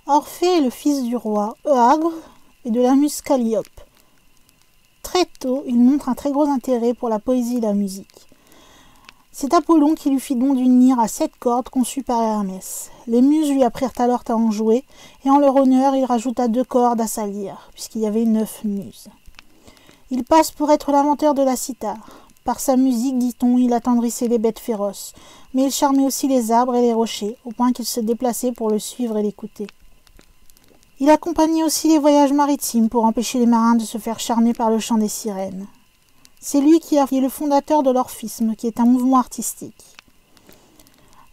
Orphée est le fils du roi Euagre et de la muse Calliope. Très tôt, il montre un très gros intérêt pour la poésie et la musique. C'est Apollon qui lui fit don d'une lyre à 7 cordes conçue par Hermès. Les muses lui apprirent alors à en jouer, et en leur honneur, il rajouta 2 cordes à sa lyre, puisqu'il y avait 9 muses. Il passe pour être l'inventeur de la cithare. Par sa musique, dit-on, il attendrissait les bêtes féroces, mais il charmait aussi les arbres et les rochers, au point qu'ils se déplaçaient pour le suivre et l'écouter. Il accompagnait aussi les voyages maritimes pour empêcher les marins de se faire charmer par le chant des sirènes. C'est lui qui est le fondateur de l'orphisme, qui est un mouvement artistique.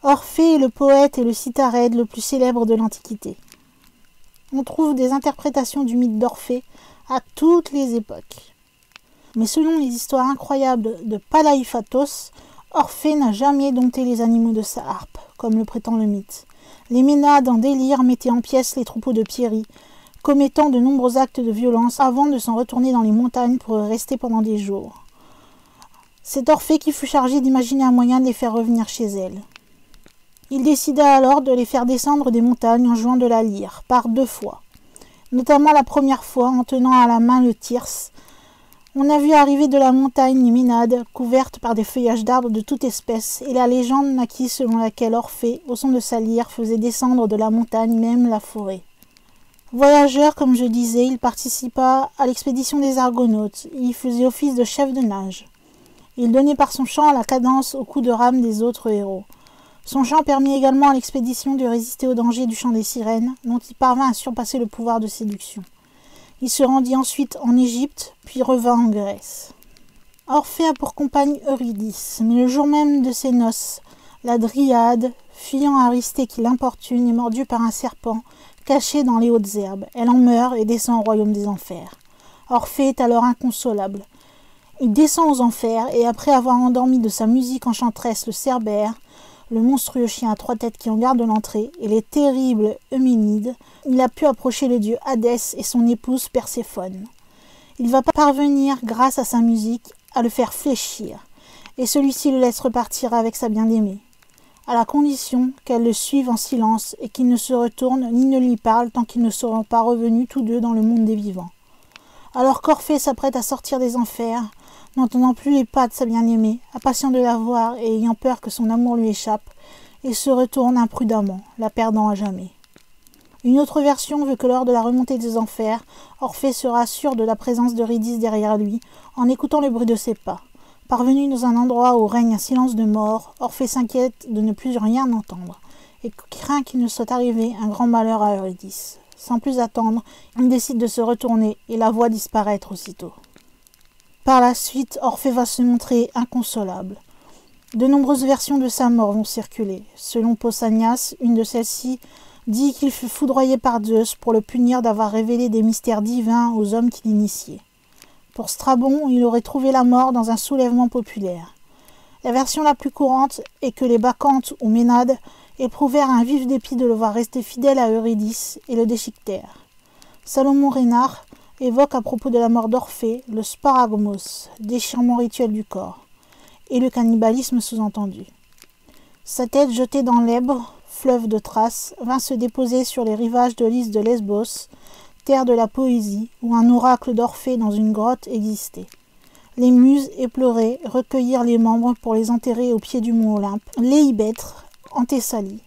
Orphée est le poète et le citharède le plus célèbre de l'Antiquité. On trouve des interprétations du mythe d'Orphée à toutes les époques. Mais selon les histoires incroyables de Palaïphatos, Orphée n'a jamais dompté les animaux de sa harpe, comme le prétend le mythe. Les Ménades en délire mettaient en pièces les troupeaux de Pierie, commettant de nombreux actes de violence avant de s'en retourner dans les montagnes pour y rester pendant des jours. C'est Orphée qui fut chargé d'imaginer un moyen de les faire revenir chez elle. Il décida alors de les faire descendre des montagnes en jouant de la lyre, par 2 fois. Notamment la première fois en tenant à la main le thyrse. On a vu arriver de la montagne les Ménades, couvertes par des feuillages d'arbres de toute espèce, et la légende naquit selon laquelle Orphée, au son de sa lyre, faisait descendre de la montagne même la forêt. Voyageur, comme je disais, il participa à l'expédition des Argonautes, et y faisait office de chef de nage. Il donnait par son chant la cadence au coup de rame des autres héros. Son chant permit également à l'expédition de résister au danger du chant des sirènes, dont il parvint à surpasser le pouvoir de séduction. Il se rendit ensuite en Égypte, puis revint en Grèce. Orphée a pour compagne Eurydice, mais le jour même de ses noces, la Dryade, fuyant Aristée qui l'importune, est mordue par un serpent, caché dans les hautes herbes. Elle en meurt et descend au royaume des enfers. Orphée est alors inconsolable. Il descend aux enfers et après avoir endormi de sa musique enchanteresse le Cerbère, le monstrueux chien à 3 têtes qui en garde l'entrée, et les terribles Euménides, il a pu approcher le dieu Hadès et son épouse Perséphone. Il va parvenir, grâce à sa musique, à le faire fléchir, et celui-ci le laisse repartir avec sa bien-aimée, à la condition qu'elle le suive en silence et qu'il ne se retourne ni ne lui parle tant qu'ils ne seront pas revenus tous deux dans le monde des vivants. Alors qu'Orphée s'apprête à sortir des enfers, n'entendant plus les pas de sa bien-aimée, impatient de la voir et ayant peur que son amour lui échappe, il se retourne imprudemment, la perdant à jamais. Une autre version veut que lors de la remontée des enfers, Orphée sera sûr de la présence d'Eurydice derrière lui, en écoutant le bruit de ses pas. Parvenu dans un endroit où règne un silence de mort, Orphée s'inquiète de ne plus rien entendre, et craint qu'il ne soit arrivé un grand malheur à Eurydice. Sans plus attendre, il décide de se retourner et la voit disparaître aussitôt. Par la suite, Orphée va se montrer inconsolable. De nombreuses versions de sa mort vont circuler. Selon Pausanias, une de celles-ci dit qu'il fut foudroyé par Zeus pour le punir d'avoir révélé des mystères divins aux hommes qui l'initiaient. Pour Strabon, il aurait trouvé la mort dans un soulèvement populaire. La version la plus courante est que les Bacchantes ou Ménades éprouvèrent un vif dépit de le voir rester fidèle à Eurydice et le déchiquetèrent. Salomon Reynard évoque à propos de la mort d'Orphée le sparagmos, déchirement rituel du corps, et le cannibalisme sous-entendu. Sa tête jetée dans l'Èbre, fleuve de Thrace, vint se déposer sur les rivages de l'île de Lesbos, terre de la poésie, où un oracle d'Orphée dans une grotte existait. Les muses, éplorées, recueillirent les membres pour les enterrer au pied du mont Olympe, Léibètre, en Thessalie.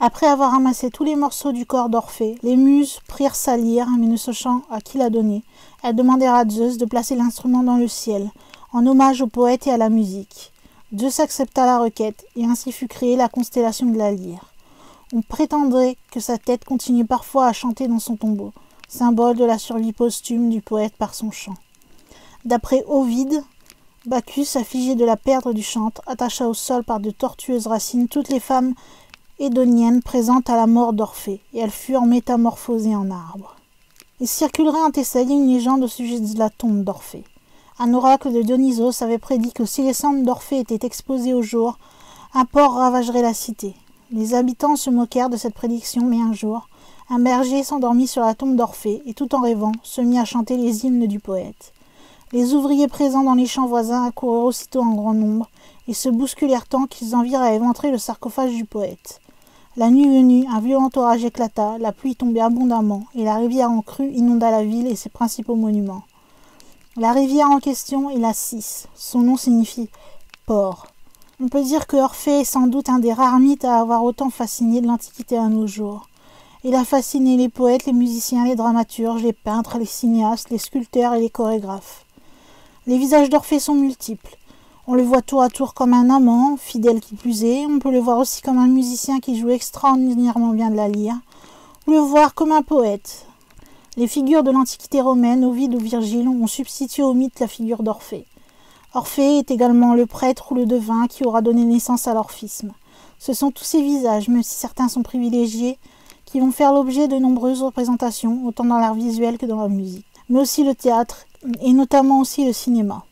Après avoir ramassé tous les morceaux du corps d'Orphée, les muses prirent sa lyre, mais ne sachant à qui la donner, elles demandèrent à Zeus de placer l'instrument dans le ciel, en hommage au poète et à la musique. Zeus accepta la requête, et ainsi fut créée la constellation de la lyre. On prétendrait que sa tête continue parfois à chanter dans son tombeau, symbole de la survie posthume du poète par son chant. D'après Ovide, Bacchus, affligé de la perte du chant, attacha au sol par de tortueuses racines toutes les femmes édoniennes présentes à la mort d'Orphée, et elles furent métamorphosées en arbres. Il circulerait en Thessalie une légende au sujet de la tombe d'Orphée. Un oracle de Dionysos avait prédit que si les cendres d'Orphée étaient exposées au jour, un porc ravagerait la cité. Les habitants se moquèrent de cette prédiction, mais un jour, un berger s'endormit sur la tombe d'Orphée et, tout en rêvant, se mit à chanter les hymnes du poète. Les ouvriers présents dans les champs voisins accoururent aussitôt en grand nombre et se bousculèrent tant qu'ils en virent à éventrer le sarcophage du poète. La nuit venue, un violent orage éclata, la pluie tombait abondamment, et la rivière en crue inonda la ville et ses principaux monuments. La rivière en question est la Cis. Son nom signifie « port ». On peut dire que Orphée est sans doute un des rares mythes à avoir autant fasciné de l'Antiquité à nos jours. Il a fasciné les poètes, les musiciens, les dramaturges, les peintres, les cinéastes, les sculpteurs et les chorégraphes. Les visages d'Orphée sont multiples. On le voit tour à tour comme un amant, fidèle qui plus est. On peut le voir aussi comme un musicien qui joue extraordinairement bien de la lyre, ou le voir comme un poète. Les figures de l'Antiquité romaine, Ovide ou Virgile, ont substitué au mythe la figure d'Orphée. Orphée est également le prêtre ou le devin qui aura donné naissance à l'orphisme. Ce sont tous ces visages, même si certains sont privilégiés, qui vont faire l'objet de nombreuses représentations, autant dans l'art visuel que dans la musique, mais aussi le théâtre, et notamment aussi le cinéma.